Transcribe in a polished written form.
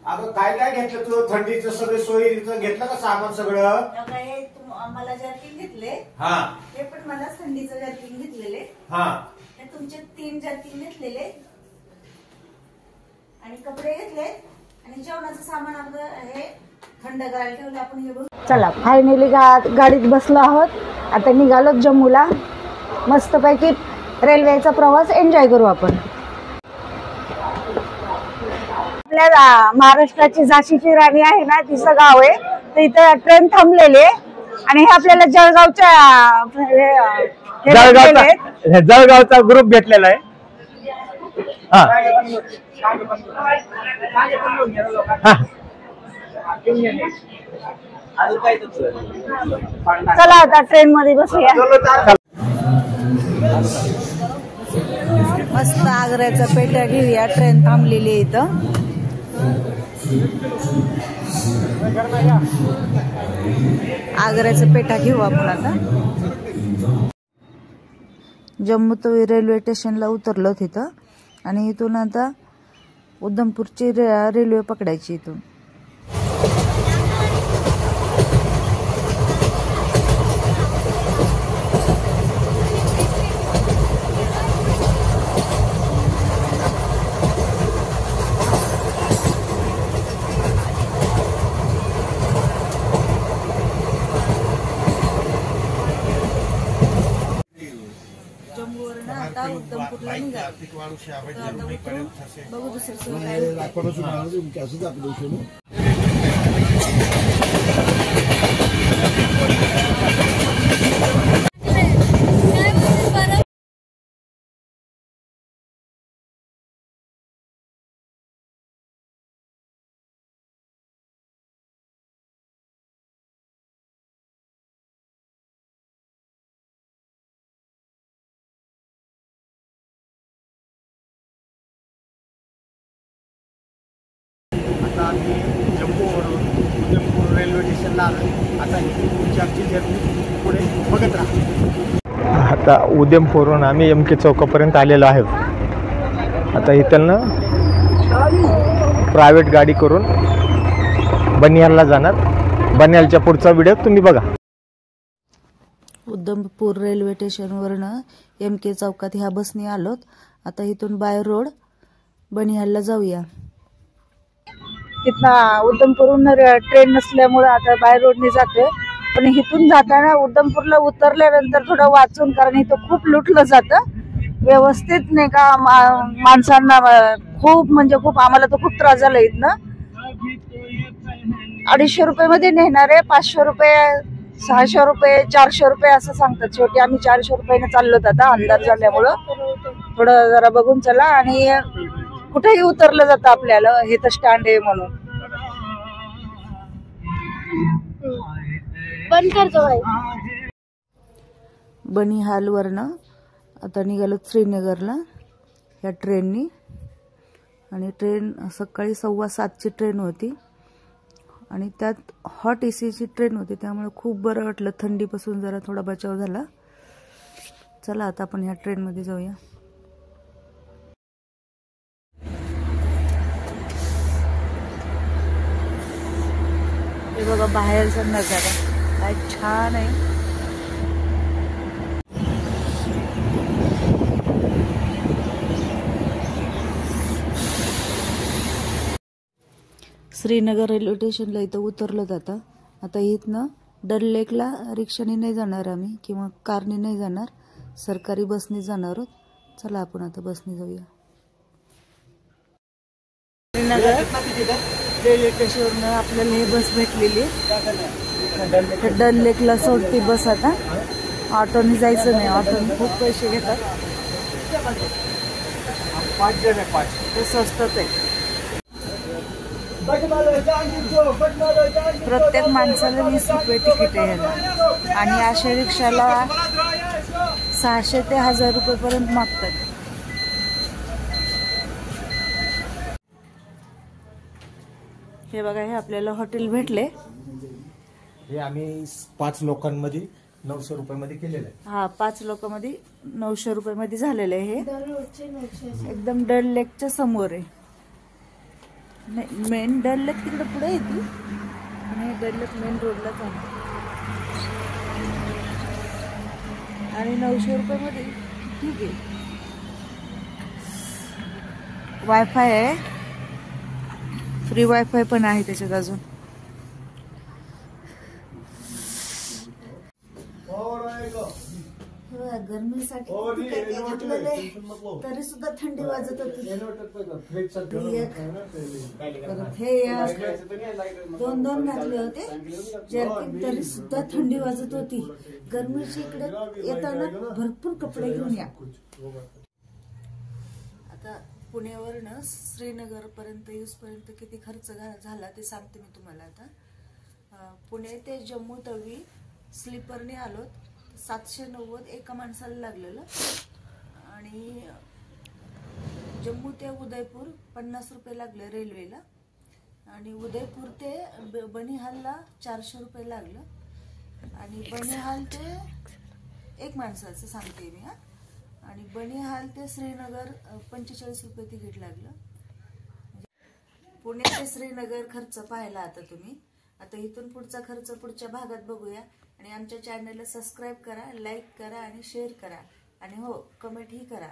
अगं काय काय घेतलं तू? थंडीचं सगळं सोयीचं घेतलं का सामान सगळं? मला जर्किन घेतले. हा, हे पण मला थंडीचं जर्किन घेतलेले. हा, हे तुमचे 3 जर्किन घेतलेले आणि कपडे घेतले आणि जेवणाचं सामान आपलं हे थंड करायला ठेवलं आपण. हे बघ, चला फायनली गाडीत बसलो आहोत. आता निघालो जम्मूला. मस्तपैकी रेल्वेचा प्रवास एन्जॉय करू आपण. आपल्या महाराष्ट्राची झाशीची राणी आहे ना, तिचं गाव आहे. तर इथं ट्रेन थांबलेली आहे आणि हे आपल्याला जळगावचा ग्रुप भेटलेला आहे. चला आता ट्रेन मध्ये बसूया. मस्त आग्र्याचा पेट्या घेऊया. ट्रेन थांबलेली आहे इथं. आग्र्याचा पेठा घेऊ आपण आता. जम्मू तवी रेल्वे स्टेशनला उतरलो तिथं आणि इथून आता उधमपूरची रेल्वे पकडायची इथून. उधमपूरला निघा. बघू दुसरं जम्मूवरून उधमपूर रेल्वे स्टेशनला आलो. आता ही आमची जर्नी पुढे बघत राहा. आता उधमपूरहून आम्ही MK चौकापर्यंत आलेलो आहोत. आता इथं प्रायव्हेट गाडी करून बनियालला जाणार. बनियालच्या पुढचा व्हिडिओ तुम्ही बघा. उधमपूर रेल्वे स्टेशनवरनं MK चौकात ह्या बसने आलोत. आता इथून बाय रोड बनियालला जाऊया. तिथं उधमपूरहून ट्रेन नसल्यामुळे आता बाय रोडने जातोय. पण इथून जाताना उधमपूरला उतरल्यानंतर थोडं वाचून, कारण इथं खूप लुटलं जातं व्यवस्थित नाही का. माणसांना खूप म्हणजे खूप, आम्हाला तर खूप त्रास झाला. इथनं 250 रुपये मध्ये नेणार आहे. 500 रुपये, 600 रुपये, 400 रुपये असं सांगतात. शेवटी आम्ही 400 रुपयाने चाललोत. आता अंदाज झाल्यामुळं थोडं जरा बघून चला. आणि कुठेही उतरलं जातं आपल्याला, हे तर स्टँड आहे म्हणून. बंद करतो भाई. बनिहाल वरनं आता निघालो श्रीनगरला या ट्रेननी. आणि ट्रेन सकाळी 7:15ची ट्रेन होती आणि त्यात हॉट AC ची ट्रेन होती. त्यामुळे खूप बरं वाटलं. थंडीपासून जरा थोडा बचाव झाला. चला आता आपण ह्या ट्रेनमध्ये जाऊया. हे बघा बाहेरचा नजारा काय छान आहे. श्रीनगर रेल्वे स्टेशनला इथं उतरलं जातं. आता इथनं डल लेकला रिक्षाने नाही जाणार आम्ही किंवा कारने नाही जाणार. सरकारी बसने जाणार आहोत. चला आपण आता बसने जाऊया. श्रीनगर रेल्वे स्टेशनवरून आपल्याला ही बस भेटलेली. डल लेकला सोडती बस. आता ऑटोने जायचं नाही. ऑटोने खूप पैसे घेतात. 5 जण आहे. 5 ते स्वस्तात आहे. प्रत्येक माणसाला 20 रुपये तिकीट आहे ह्याला. आणि अशा रिक्षाला 600 ते 1000 रुपये पर्यंत मागतात. हे बघा, हे आपल्याला हॉटेल भेटले. हे आम्ही 5 लोकांमध्ये 900 रुपयामध्ये केलेलं आहे. हा, 5 लोकांमध्ये 900 रुपयामध्ये झालेलं आहे. हे एकदम डल लेकच्या समोर आहे. नाही, मेन डल लेक तिकडे पुढे येते आणि डल लेक मेन रोडलाच आहे. आणि 900 रुपयामध्ये ठीक आहे. वायफाय आहे, फ्री वायफाय पण आहे त्याच्यात अजून. गरमीसाठी तरी सुद्धा थंडी वाजत होती. हे 2 घातले होते जॅकेट, तरी सुद्धा थंडी वाजत होती. गरमीची इकडे येताना भरपूर कपडे घेऊन या. आता पुण्यावरनं श्रीनगर पर्यंत येऊसपर्यंत किती खर्च झाला ते सांगते मी तुम्हाला. आता पुणे ते जम्मू तवी स्लीपरने आलो, 790 एका माणसाला लागलेलं. आणि जम्मू ते उदयपूर 50 रुपये लागले रेल्वेला. आणि उदयपूर ते बनिहालला 400 रुपये लागलं. आणि बनिहाल ते एक माणसाचं सांगते मी. आणि बनिहाल ते श्रीनगर 45 रुपये तिकीट लागलं. पुणे ते श्रीनगर खर्च पाहिला आता तुम्ही. आता इथून पुढचा खर्च पुढच्या भागात बघूया. आणि आमच्या चॅनलला सबस्क्राईब करा, लाईक करा आणि शेअर करा. आणि हो, कमेंट ही करा.